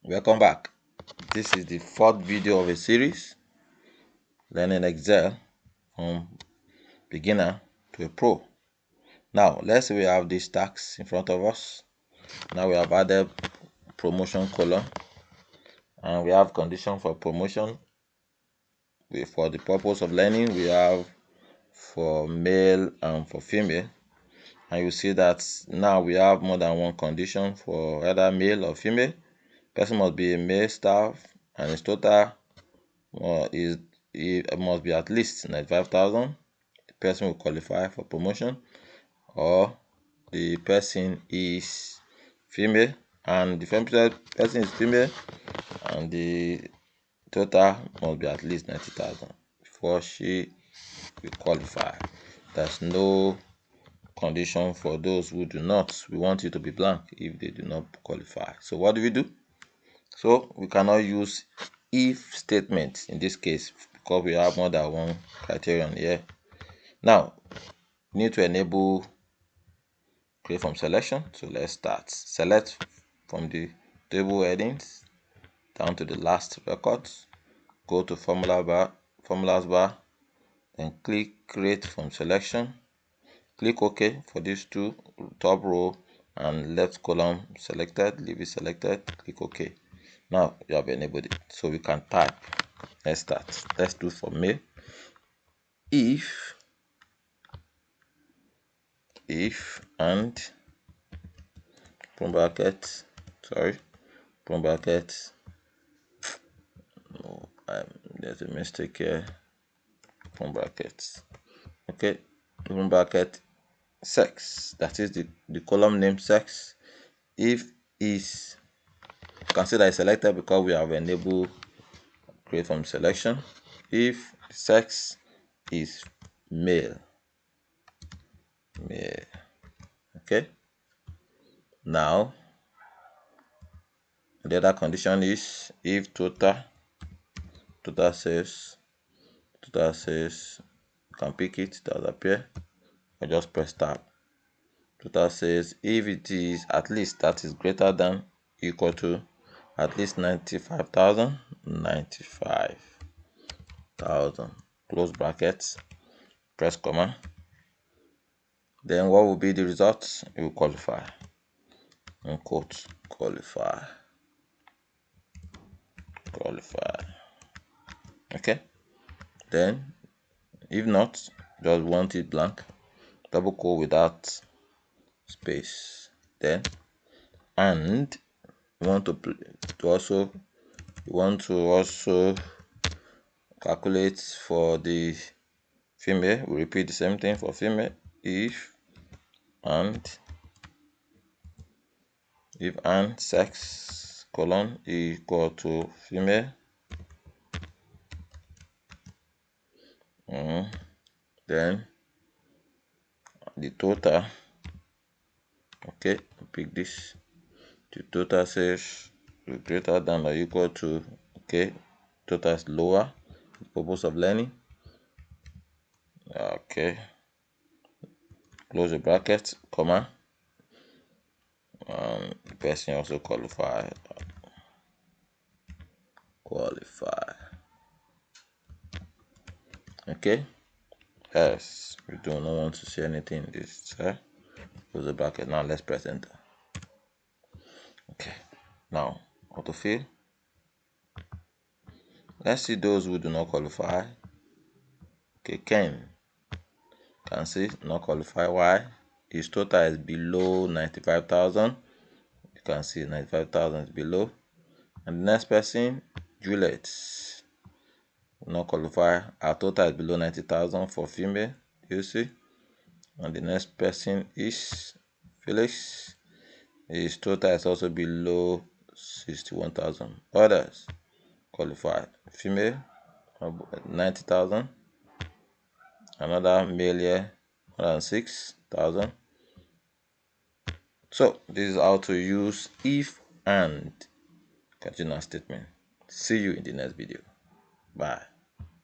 Welcome back. This is the fourth video of a series, learning Excel from beginner to a pro. Now, let's say we have these tax in front of us. Now we have added promotion column and we have condition for promotion. For the purpose of learning, we have for male and for female. And you see that now we have more than one condition for either male or female. Person must be a male staff and his total it must be at least 95,000. The person will qualify for promotion, or the person is female and the person is female and the total must be at least 90,000 before she will qualify. There's no condition for those who do not. We want it to be blank if they do not qualify. So what do? So we cannot use if statement in this case because we have more than one criterion here. Now, we need to enable create from selection. So let's start. Select from the table headings down to the last record. Go to formulas bar, then click create from selection. Click OK for these two, top row and left column selected. Leave it selected. Click OK. Now you have enabled it, so we can type. Let's start. Let's do for male. If and from bracket, from bracket. No, there's a mistake here. From brackets. Okay, from bracket sex. That is the column name sex. If is, you can see that it's selected because we have enabled create from selection. If sex is male. Okay, now the other condition is if total says you can pick it, does appear, I just press tab. Total says if it is at least, that is greater than equal to at least 95,000, close brackets, press comma. Then what will be the result? It will qualify. Unquote, qualify. Okay, then if not, just want it blank, double quote without space. Then and you want to also calculate for the female. We repeat the same thing for female. If and sex colon equal to female, then the total, okay, pick this, the total says greater than or equal to, okay, total is lower, the purpose of learning, okay, close the bracket, comma, the person also qualify. Okay, yes, we do not want to see anything in this. Close the bracket. Now let's press enter. Okay, now autofill. Let's see those who do not qualify. Okay, Ken can see not qualify. Why? His total is below 95,000. You can see 95,000 is below. And the next person, Juliet, not qualify. Our total is below 90,000 for female. You see. And the next person is Felix. His total is also below 61,000. Others qualified. Female 90,000. Another male here 106,000. So this is how to use if and conditional statement. See you in the next video. Bye.